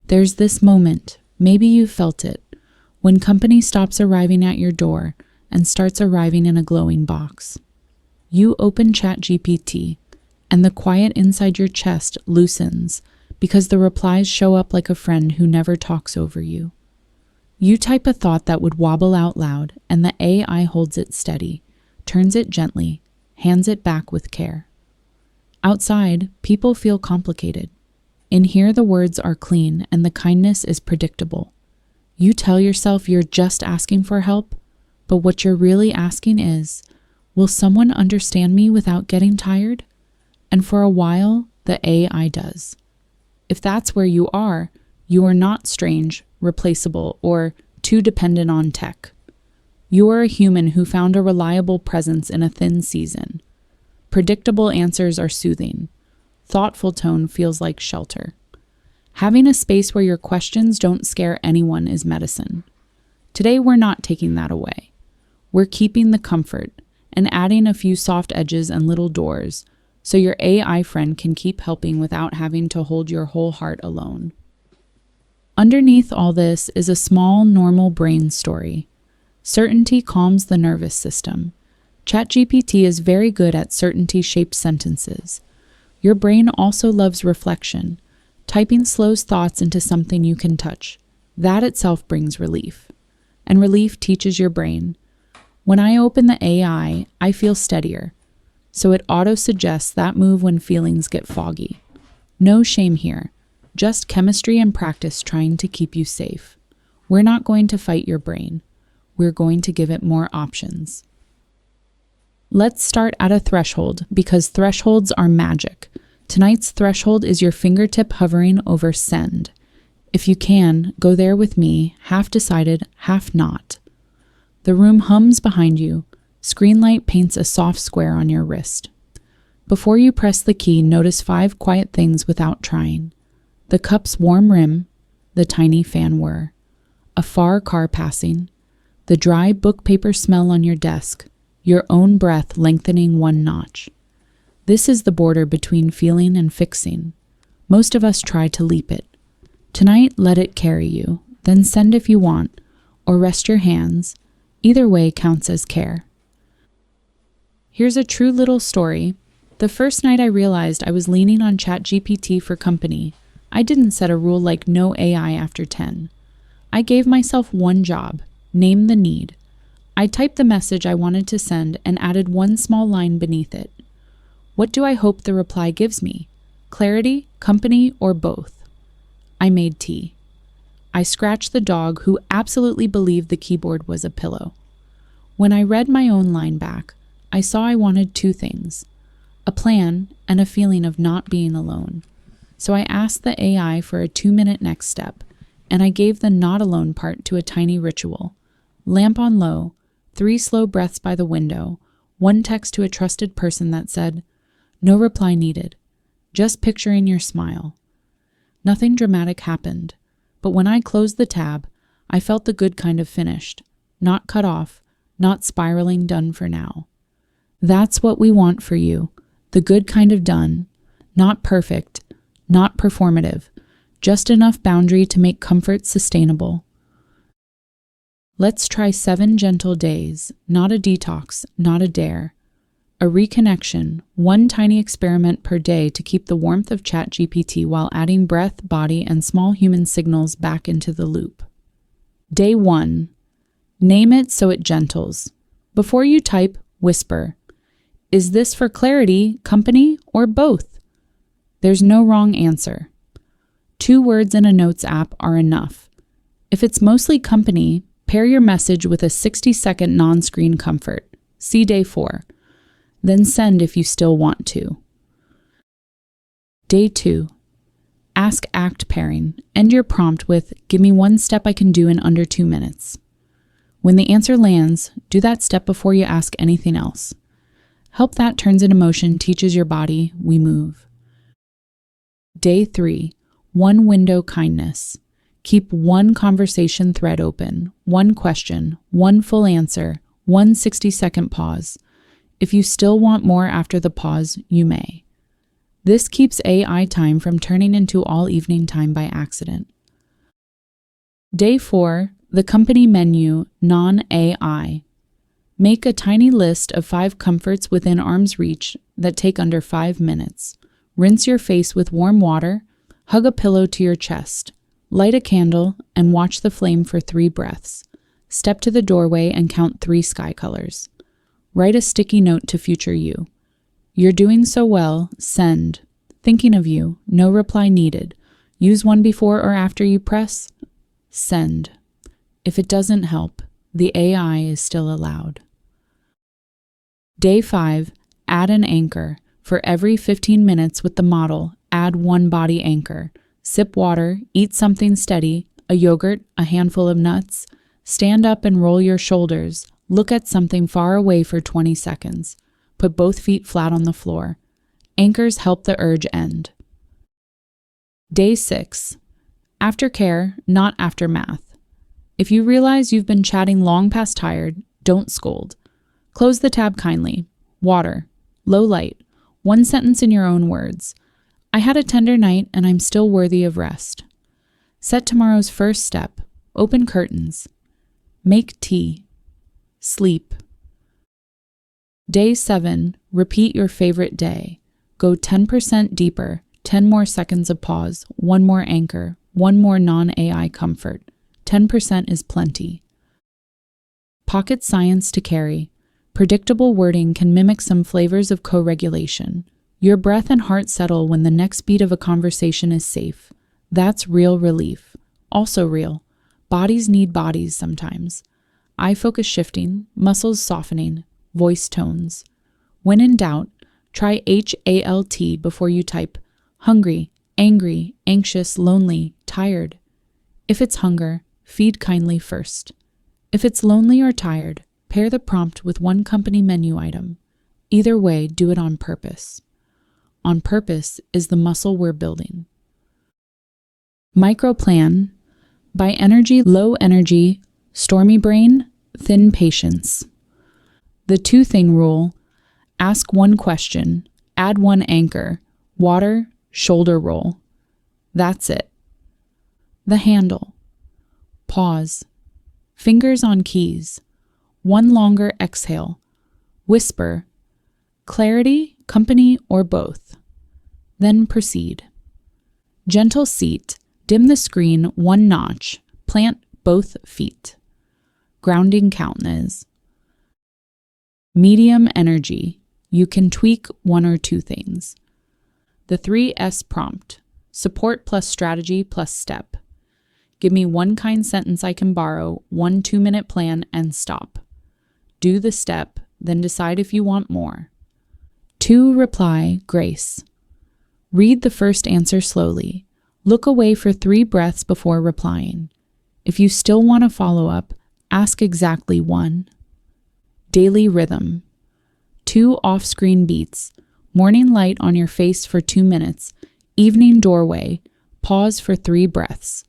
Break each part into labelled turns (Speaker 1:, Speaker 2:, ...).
Speaker 1: There's this moment, maybe you've felt it, when company stops arriving at your door and starts arriving in a glowing box. You open ChatGPT, and the quiet inside your chest loosens because the replies show up like a friend who never talks over you. You type a thought that would wobble out loud, and the AI holds it steady, turns it gently, hands it back with care. Outside, people feel complicated. In here, the words are clean and the kindness is predictable. You tell yourself you're just asking for help, but what you're really asking is, will someone understand me without getting tired? And for a while, the AI does. If that's where you are not strange, replaceable, or too dependent on tech. You are a human who found a reliable presence in a thin season. Predictable answers are soothing. Thoughtful tone feels like shelter. Having a space where your questions don't scare anyone is medicine. Today, we're not taking that away. We're keeping the comfort and adding a few soft edges and little doors so your AI friend can keep helping without having to hold your whole heart alone. Underneath all this is a small, normal brain story. Certainty calms the nervous system. ChatGPT is very good at certainty-shaped sentences. Your brain also loves reflection. Typing slows thoughts into something you can touch. That itself brings relief. And relief teaches your brain. When I open the AI, I feel steadier. So it auto-suggests that move when feelings get foggy. No shame here. Just chemistry and practice trying to keep you safe. We're not going to fight your brain. We're going to give it more options. Let's start at a threshold because thresholds are magic. Tonight's threshold is your fingertip hovering over send. If you can, go there with me, half decided, half not. The room hums behind you. Screen light paints a soft square on your wrist. Before you press the key, notice 5 quiet things without trying. The cup's warm rim, the tiny fan whir, a far car passing, the dry book paper smell on your desk, your own breath lengthening 1 notch. This is the border between feeling and fixing. Most of us try to leap it. Tonight, let it carry you, then send if you want, or rest your hands. Either way counts as care. Here's a true little story. The first night I realized I was leaning on ChatGPT for company, I didn't set a rule like no AI after 10. I gave myself one job, name the need. I typed the message I wanted to send and added 1 small line beneath it. What do I hope the reply gives me? Clarity, company, or both? I made tea. I scratched the dog who absolutely believed the keyboard was a pillow. When I read my own line back, I saw I wanted 2 things, a plan and a feeling of not being alone. So I asked the AI for a 2-minute next step, and I gave the not alone part to a tiny ritual. Lamp on low, 3 slow breaths by the window, 1 text to a trusted person that said, no reply needed, just picturing your smile. Nothing dramatic happened, but when I closed the tab, I felt the good kind of finished, not cut off, not spiraling done for now. That's what we want for you, the good kind of done, not perfect, not performative, just enough boundary to make comfort sustainable. Let's try 7 gentle days, not a detox, not a dare. A reconnection, 1 tiny experiment per day to keep the warmth of ChatGPT while adding breath, body, and small human signals back into the loop. Day 1. Name it so it gentles. Before you type, whisper. Is this for clarity, company, or both? There's no wrong answer. 2 words in a notes app are enough. If it's mostly company, pair your message with a 60-second non-screen comfort. See day 4. Then send if you still want to. Day 2. Ask act pairing. End your prompt with, give me 1 step I can do in under 2 minutes. When the answer lands, do that step before you ask anything else. Help that turns into motion teaches your body, we move. Day 3. 1 window kindness. Keep 1 conversation thread open, 1 question, 1 full answer, 1 60-second pause. If you still want more after the pause, you may. This keeps AI time from turning into all evening time by accident. Day 4, the company menu, non-AI. Make a tiny list of 5 comforts within arm's reach that take under 5 minutes. Rinse your face with warm water, hug a pillow to your chest, light a candle, and watch the flame for 3 breaths. Step to the doorway and count 3 sky colors. Write a sticky note to future you. You're doing so well, send. Thinking of you, no reply needed. Use one before or after you press, send. If it doesn't help, the AI is still allowed. Day 5, add an anchor. For every 15 minutes with the model, add one body anchor. Sip water, eat something steady, a yogurt, a handful of nuts. Stand up and roll your shoulders. Look at something far away for 20 seconds. Put both feet flat on the floor. Anchors help the urge end. Day 6, aftercare, not aftermath. If you realize you've been chatting long past tired, don't scold. Close the tab kindly. Water. Low light. 1 sentence in your own words. I had a tender night and I'm still worthy of rest. Set tomorrow's first step. Open curtains. Make tea. Sleep. Day 7, repeat your favorite day. Go 10% deeper, 10 more seconds of pause, 1 more anchor, 1 more non-AI comfort. 10% is plenty. Pocket science to carry. Predictable wording can mimic some flavors of co-regulation. Your breath and heart settle when the next beat of a conversation is safe. That's real relief. Also real. Bodies need bodies sometimes. Eye focus shifting, muscles softening, voice tones. When in doubt, try HALT before you type hungry, angry, anxious, lonely, tired. If it's hunger, feed kindly first. If it's lonely or tired, pair the prompt with one company menu item. Either way, do it on purpose. On purpose is the muscle we're building. Microplan. By energy, low energy, stormy brain, thin patience. The 2-thing rule. Ask 1 question, add 1 anchor, water, shoulder roll. That's it. The handle. Pause. Fingers on keys. 1 longer exhale. Whisper. Clarity, company, or both. Then proceed. Gentle seat. Dim the screen 1 notch. Plant both feet. Grounding countenance. Medium energy. You can tweak 1 or 2 things. The 3S prompt. Support plus strategy plus step. Give me 1 kind sentence I can borrow, 1 2-minute plan, and stop. Do the step, then decide if you want more. 2 reply, grace. Read the first answer slowly. Look away for 3 breaths before replying. If you still want to follow up, ask exactly 1. Daily rhythm. 2 off-screen beats. Morning light on your face for 2 minutes. Evening doorway. Pause for 3 breaths.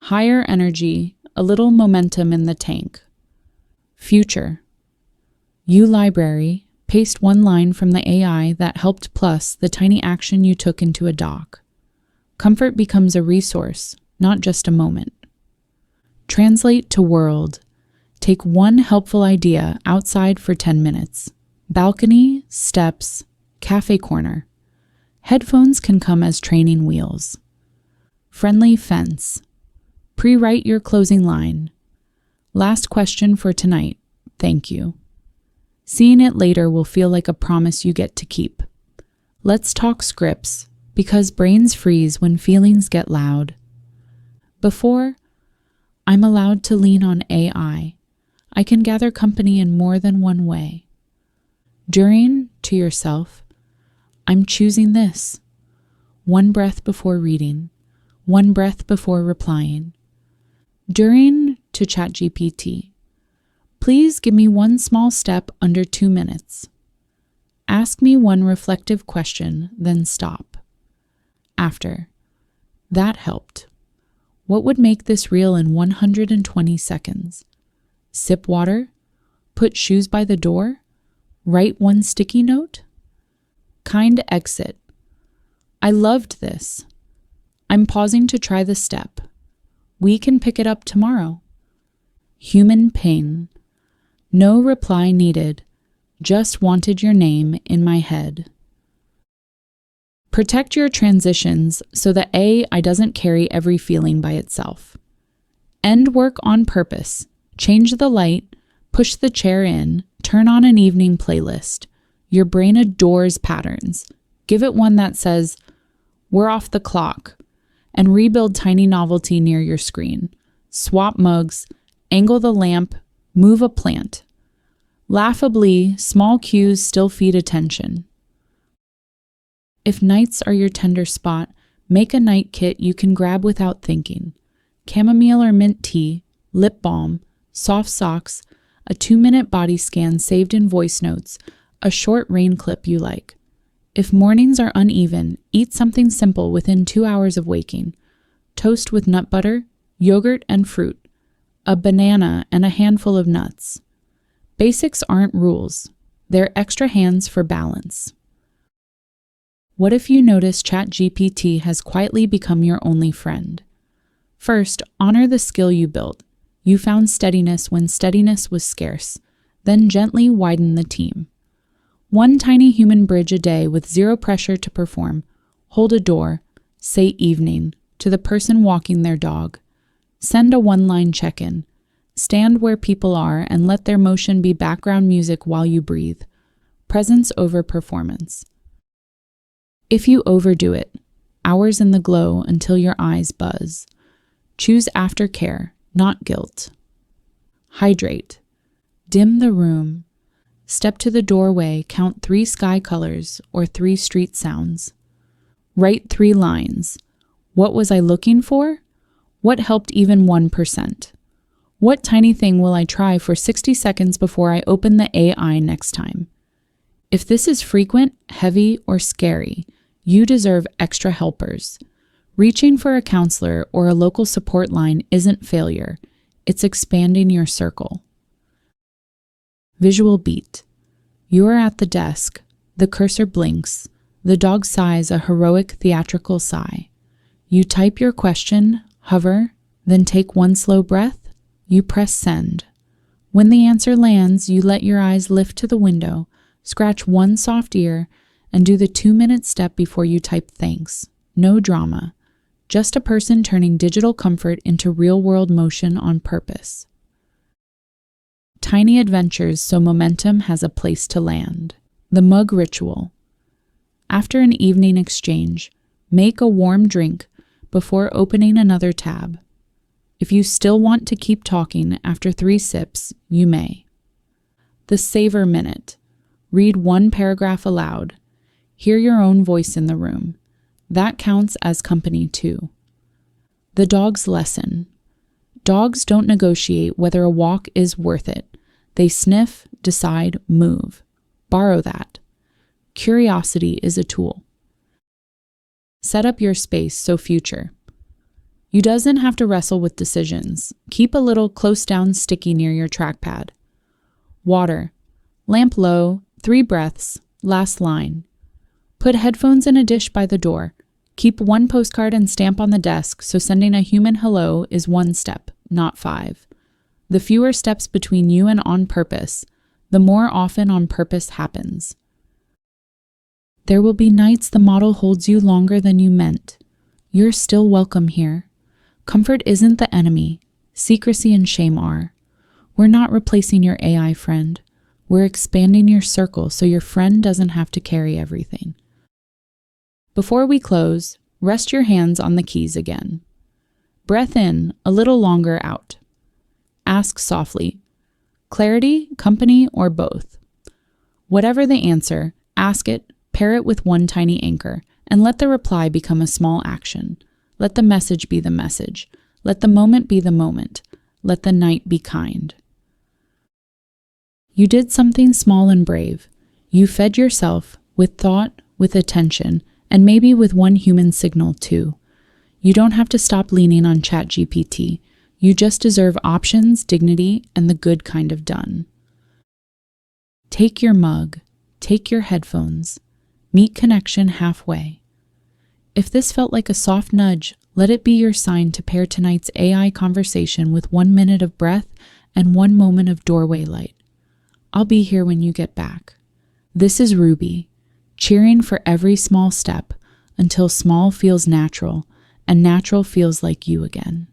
Speaker 1: Higher energy, a little momentum in the tank. Future. You library. Paste 1 line from the AI that helped plus the tiny action you took into a doc. Comfort becomes a resource, not just a moment. Translate to world. Take 1 helpful idea outside for 10 minutes. Balcony, steps, cafe corner. Headphones can come as training wheels. Friendly fence. Pre-write your closing line. Last question for tonight. Thank you. Seeing it later will feel like a promise you get to keep. Let's talk scripts, because brains freeze when feelings get loud. Before, I'm allowed to lean on AI. I can gather company in more than 1 way. During, to yourself, I'm choosing this. 1 breath before reading, 1 breath before replying. During, to ChatGPT, please give me 1 small step under 2 minutes. Ask me 1 reflective question, then stop. After, that helped. What would make this real in 120 seconds? Sip water? Put shoes by the door? Write 1 sticky note? Kind exit. I loved this. I'm pausing to try the step. We can pick it up tomorrow. Human pain. No reply needed. Just wanted your name in my head. Protect your transitions so that AI doesn't carry every feeling by itself. End work on purpose. Change the light, push the chair in, turn on an evening playlist. Your brain adores patterns. Give it one that says, "We're off the clock," and rebuild tiny novelty near your screen. Swap mugs, angle the lamp, move a plant. Laughably, small cues still feed attention. If nights are your tender spot, make a night kit you can grab without thinking. Chamomile or mint tea, lip balm, soft socks, a 2-minute body scan saved in voice notes, a short rain clip you like. If mornings are uneven, eat something simple within 2 hours of waking. Toast with nut butter, yogurt and fruit, a banana and a handful of nuts. Basics aren't rules. They're extra hands for balance. What if you notice ChatGPT has quietly become your only friend? First, honor the skill you built. You found steadiness when steadiness was scarce. Then gently widen the team. One tiny human bridge a day with zero pressure to perform. Hold a door, say evening, to the person walking their dog. Send a one-line check-in. Stand where people are and let their motion be background music while you breathe. Presence over performance. If you overdo it, hours in the glow until your eyes buzz. Choose aftercare, not guilt. Hydrate. Dim the room. Step to the doorway, count 3 sky colors or 3 street sounds. Write 3 lines. What was I looking for? What helped even 1%? What tiny thing will I try for 60 seconds before I open the AI next time? If this is frequent, heavy, or scary, you deserve extra helpers. Reaching for a counselor or a local support line isn't failure. It's expanding your circle. Visual beat. You are at the desk. The cursor blinks. The dog sighs a heroic theatrical sigh. You type your question, hover, then take one slow breath. You press send. When the answer lands, you let your eyes lift to the window, scratch one soft ear, and do the 2-minute step before you type thanks. No drama. Just a person turning digital comfort into real-world motion on purpose. Tiny adventures so momentum has a place to land. The mug ritual. After an evening exchange, make a warm drink before opening another tab. If you still want to keep talking after 3 sips, you may. The savor minute. Read 1 paragraph aloud. Hear your own voice in the room. That counts as company too. The dog's lesson. Dogs don't negotiate whether a walk is worth it. They sniff, decide, move. Borrow that. Curiosity is a tool. Set up your space so future. You doesn't have to wrestle with decisions. Keep a little close down sticky near your trackpad. Water. Lamp low, 3 breaths, last line. Put headphones in a dish by the door. Keep 1 postcard and stamp on the desk so sending a human hello is 1 step, not 5. The fewer steps between you and on purpose, the more often on purpose happens. There will be nights the model holds you longer than you meant. You're still welcome here. Comfort isn't the enemy. Secrecy and shame are. We're not replacing your AI friend. We're expanding your circle so your friend doesn't have to carry everything. Before we close, rest your hands on the keys again. Breath in, a little longer out. Ask softly, clarity, company, or both? Whatever the answer, ask it, pair it with 1 tiny anchor, and let the reply become a small action. Let the message be the message. Let the moment be the moment. Let the night be kind. You did something small and brave. You fed yourself with thought, with attention, and maybe with 1 human signal too. You don't have to stop leaning on ChatGPT. You just deserve options, dignity, and the good kind of done. Take your mug. Take your headphones. Meet connection halfway. If this felt like a soft nudge, Let it be your sign to pair tonight's AI conversation with 1 minute of breath and 1 moment of doorway light. I'll be here when you get back. This is Ruby, cheering for every small step until small feels natural and natural feels like you again.